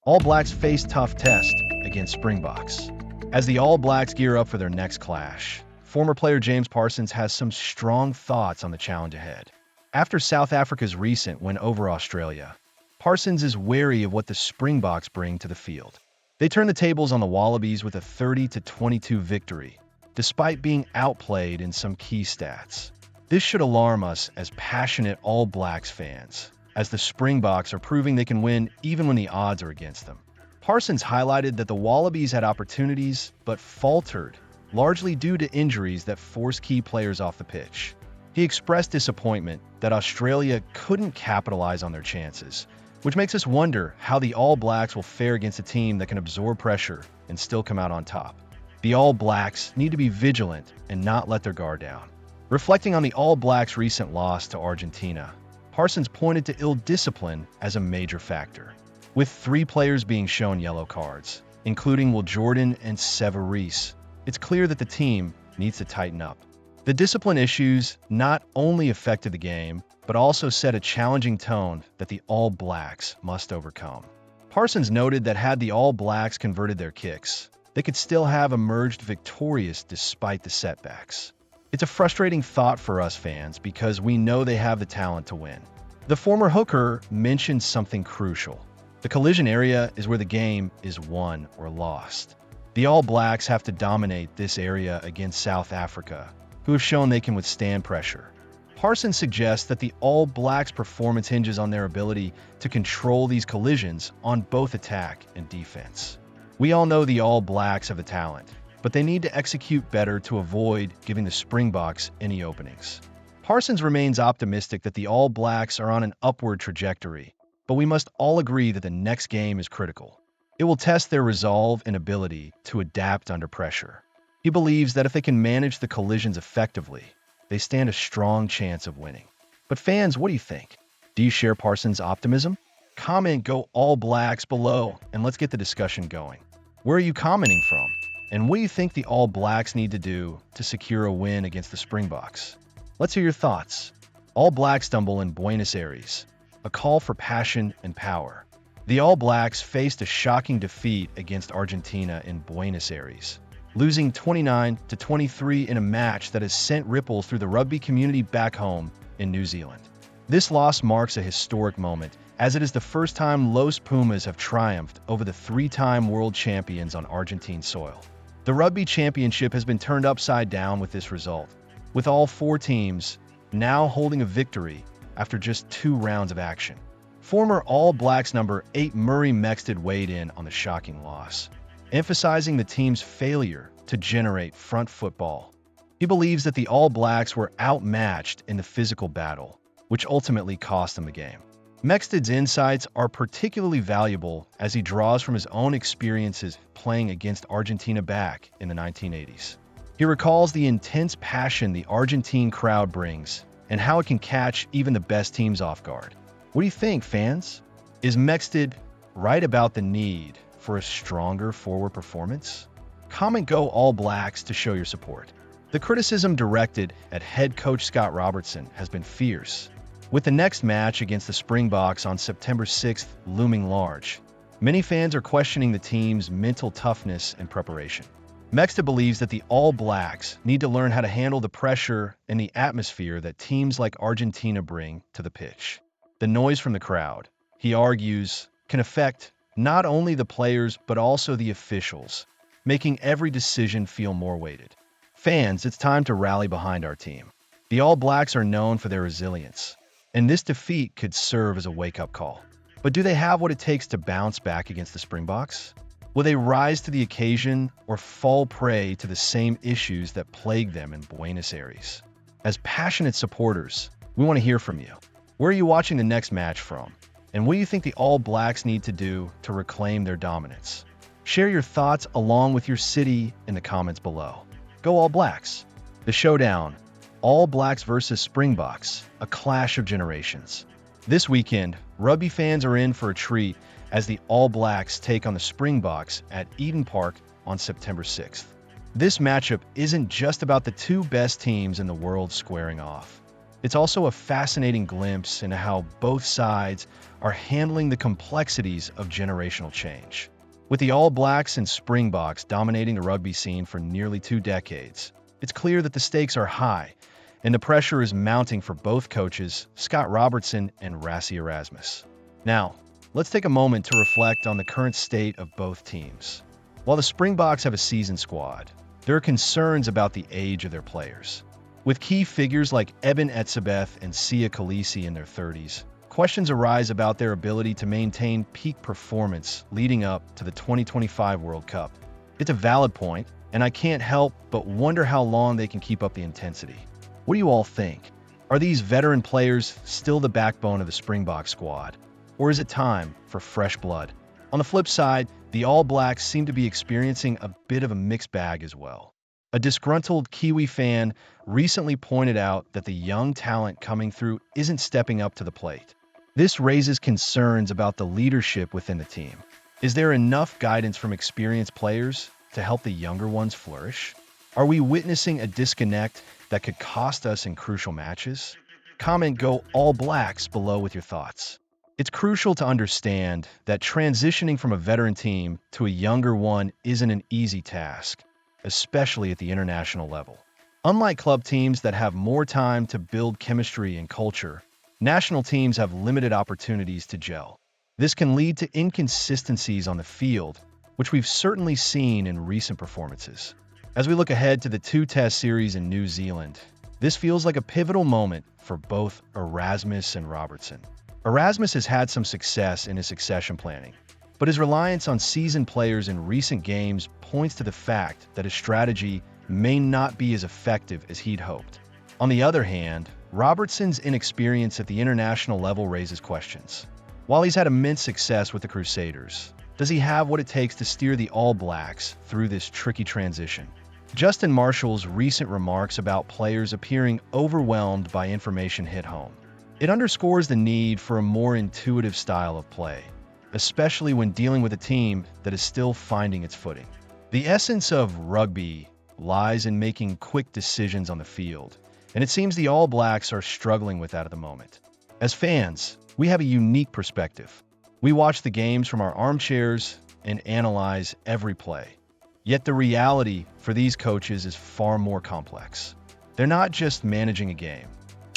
All Blacks face tough test against Springboks. As the All Blacks gear up for their next clash, former player James Parsons has some strong thoughts on the challenge ahead. After South Africa's recent win over Australia, Parsons is wary of what the Springboks bring to the field. They turn the tables on the Wallabies with a 30-22 victory, despite being outplayed in some key stats. This should alarm us as passionate All Blacks fans, as the Springboks are proving they can win even when the odds are against them. Parsons highlighted that the Wallabies had opportunities but faltered, largely due to injuries that forced key players off the pitch. He expressed disappointment that Australia couldn't capitalize on their chances, which makes us wonder how the All Blacks will fare against a team that can absorb pressure and still come out on top. The All Blacks need to be vigilant and not let their guard down. Reflecting on the All Blacks' recent loss to Argentina, Parsons pointed to ill discipline as a major factor, with 3 players being shown yellow cards, including Will Jordan and Severis. It's clear that the team needs to tighten up. The discipline issues not only affected the game, but also set a challenging tone that the All Blacks must overcome. Parsons noted that had the All Blacks converted their kicks, they could still have emerged victorious despite the setbacks. It's a frustrating thought for us fans because we know they have the talent to win. The former hooker mentioned something crucial. The collision area is where the game is won or lost. The All Blacks have to dominate this area against South Africa, who have shown they can withstand pressure. Parsons suggests that the All Blacks' performance hinges on their ability to control these collisions on both attack and defense. We all know the All Blacks have the talent, but they need to execute better to avoid giving the Springboks any openings. Parsons remains optimistic that the All Blacks are on an upward trajectory, but we must all agree that the next game is critical. It will test their resolve and ability to adapt under pressure. He believes that if they can manage the collisions effectively, they stand a strong chance of winning. But fans, what do you think? Do you share Parsons' optimism? Comment Go All Blacks below, and let's get the discussion going. Where are you commenting from? And what do you think the All Blacks need to do to secure a win against the Springboks? Let's hear your thoughts. All Blacks stumble in Buenos Aires, a call for passion and power. The All Blacks faced a shocking defeat against Argentina in Buenos Aires, losing 29-23 in a match that has sent ripples through the rugby community back home in New Zealand. This loss marks a historic moment, as it is the first time Los Pumas have triumphed over the 3-time world champions on Argentine soil. The Rugby Championship has been turned upside down with this result, with all 4 teams now holding a victory after just 2 rounds of action. Former All Blacks number 8 Murray Mexted weighed in on the shocking loss, emphasizing the team's failure to generate front football. He believes that the All Blacks were outmatched in the physical battle, which ultimately cost them the game. Mexted's insights are particularly valuable as he draws from his own experiences playing against Argentina back in the 1980s. He recalls the intense passion the Argentine crowd brings and how it can catch even the best teams off guard. What do you think, fans? Is Mexted right about the need for a stronger forward performance? Comment Go All Blacks to show your support. The criticism directed at head coach Scott Robertson has been fierce, with the next match against the Springboks on September 6th looming large. Many fans are questioning the team's mental toughness and preparation. Mexted believes that the All Blacks need to learn how to handle the pressure and the atmosphere that teams like Argentina bring to the pitch. The noise from the crowd, he argues, can affect not only the players but also the officials, making every decision feel more weighted. Fans, it's time to rally behind our team. The All Blacks are known for their resilience, and this defeat could serve as a wake-up call. But do they have what it takes to bounce back against the Springboks? Will they rise to the occasion or fall prey to the same issues that plagued them in Buenos Aires? As passionate supporters, we want to hear from you. Where are you watching the next match from? And what do you think the All Blacks need to do to reclaim their dominance? Share your thoughts along with your city in the comments below. Go All Blacks! The showdown, All Blacks versus Springboks, a clash of generations. This weekend, rugby fans are in for a treat as the All Blacks take on the Springboks at Eden Park on September 6th. This matchup isn't just about the 2 best teams in the world squaring off. It's also a fascinating glimpse into how both sides are handling the complexities of generational change. With the All Blacks and Springboks dominating the rugby scene for nearly 2 decades, it's clear that the stakes are high, and the pressure is mounting for both coaches, Scott Robertson and Rassie Erasmus. Now, let's take a moment to reflect on the current state of both teams. While the Springboks have a seasoned squad, there are concerns about the age of their players. With key figures like Eben Etzebeth and Sia Khaleesi in their 30s, questions arise about their ability to maintain peak performance leading up to the 2025 World Cup. It's a valid point, and I can't help but wonder how long they can keep up the intensity. What do you all think? Are these veteran players still the backbone of the Springbok squad? Or is it time for fresh blood? On the flip side, the All Blacks seem to be experiencing a bit of a mixed bag as well. A disgruntled Kiwi fan recently pointed out that the young talent coming through isn't stepping up to the plate. This raises concerns about the leadership within the team. Is there enough guidance from experienced players to help the younger ones flourish? Are we witnessing a disconnect that could cost us in crucial matches? Comment Go All Blacks below with your thoughts. It's crucial to understand that transitioning from a veteran team to a younger one isn't an easy task, especially at the international level. Unlike club teams that have more time to build chemistry and culture, national teams have limited opportunities to gel. This can lead to inconsistencies on the field, which we've certainly seen in recent performances. As we look ahead to the 2-test series in New Zealand, this feels like a pivotal moment for both Erasmus and Robertson. Erasmus has had some success in his succession planning, but his reliance on seasoned players in recent games points to the fact that his strategy may not be as effective as he'd hoped. On the other hand, Robertson's inexperience at the international level raises questions. While he's had immense success with the Crusaders, does he have what it takes to steer the All Blacks through this tricky transition? Justin Marshall's recent remarks about players appearing overwhelmed by information hit home. It underscores the need for a more intuitive style of play, especially when dealing with a team that is still finding its footing. The essence of rugby lies in making quick decisions on the field, and it seems the All Blacks are struggling with that at the moment. As fans, we have a unique perspective. We watch the games from our armchairs and analyze every play. Yet the reality for these coaches is far more complex. They're not just managing a game.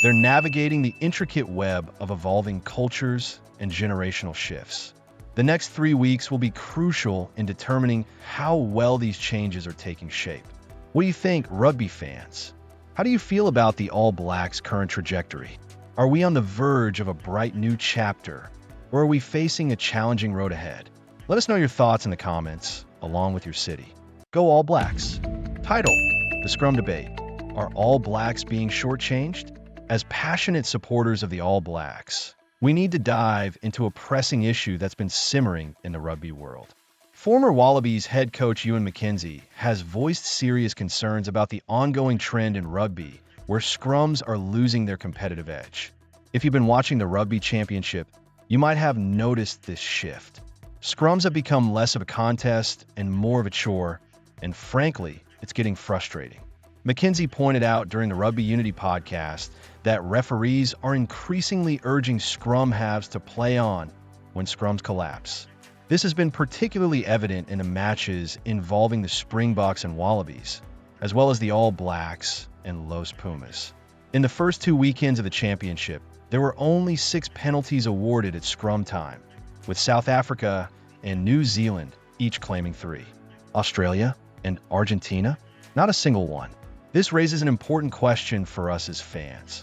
They're navigating the intricate web of evolving cultures and generational shifts. The next 3 weeks will be crucial in determining how well these changes are taking shape. What do you think, rugby fans? How do you feel about the All Blacks' current trajectory? Are we on the verge of a bright new chapter, or are we facing a challenging road ahead? Let us know your thoughts in the comments, along with your city. Go All Blacks. Title: The Scrum Debate. Are All Blacks being shortchanged? As passionate supporters of the All Blacks, we need to dive into a pressing issue that's been simmering in the rugby world. Former Wallabies head coach Ewan McKenzie has voiced serious concerns about the ongoing trend in rugby where scrums are losing their competitive edge. If you've been watching the Rugby Championship, you might have noticed this shift. Scrums have become less of a contest and more of a chore, and frankly, it's getting frustrating. McKenzie pointed out during the Rugby Unity podcast that referees are increasingly urging scrum halves to play on when scrums collapse. This has been particularly evident in the matches involving the Springboks and Wallabies, as well as the All Blacks and Los Pumas. In the first 2 weekends of the championship, there were only 6 penalties awarded at scrum time, with South Africa and New Zealand each claiming 3. Australia and Argentina, not a single one. This raises an important question for us as fans.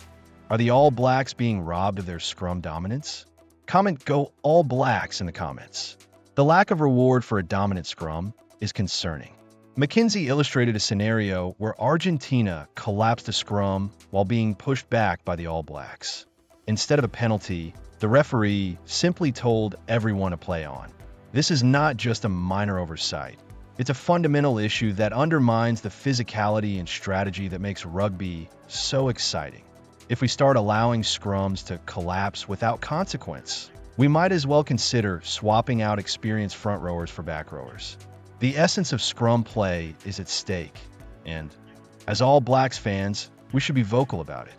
Are the All Blacks being robbed of their scrum dominance? Comment Go All Blacks in the comments. The lack of reward for a dominant scrum is concerning. McKenzie illustrated a scenario where Argentina collapsed a scrum while being pushed back by the All Blacks. Instead of a penalty, the referee simply told everyone to play on. This is not just a minor oversight. It's a fundamental issue that undermines the physicality and strategy that makes rugby so exciting. If we start allowing scrums to collapse without consequence, we might as well consider swapping out experienced front rowers for back rowers. The essence of scrum play is at stake, and as All Blacks fans, we should be vocal about it.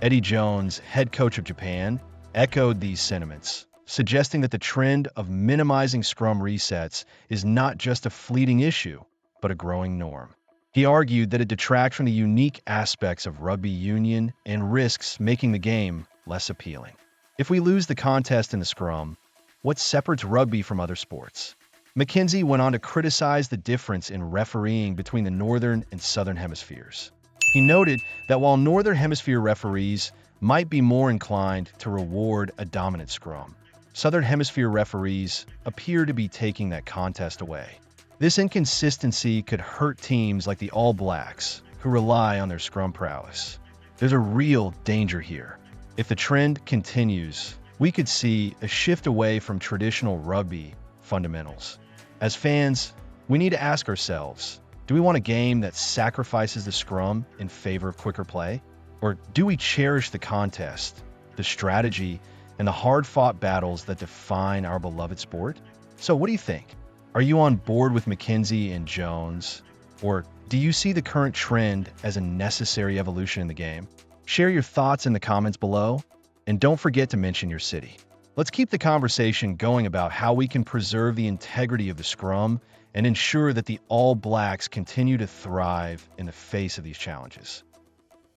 Eddie Jones, head coach of Japan, echoed these sentiments, suggesting that the trend of minimizing scrum resets is not just a fleeting issue, but a growing norm. He argued that it detracts from the unique aspects of rugby union and risks making the game less appealing. If we lose the contest in the scrum, what separates rugby from other sports? McKenzie went on to criticize the difference in refereeing between the Northern and Southern hemispheres. He noted that while Northern Hemisphere referees might be more inclined to reward a dominant scrum, Southern Hemisphere referees appear to be taking that contest away. This inconsistency could hurt teams like the All Blacks, who rely on their scrum prowess. There's a real danger here. If the trend continues, we could see a shift away from traditional rugby fundamentals. As fans, we need to ask ourselves, do we want a game that sacrifices the scrum in favor of quicker play? Or do we cherish the contest, the strategy, and the hard-fought battles that define our beloved sport? So what do you think? Are you on board with McKenzie and Jones? Or do you see the current trend as a necessary evolution in the game? Share your thoughts in the comments below, and don't forget to mention your city. Let's keep the conversation going about how we can preserve the integrity of the scrum and ensure that the All Blacks continue to thrive in the face of these challenges.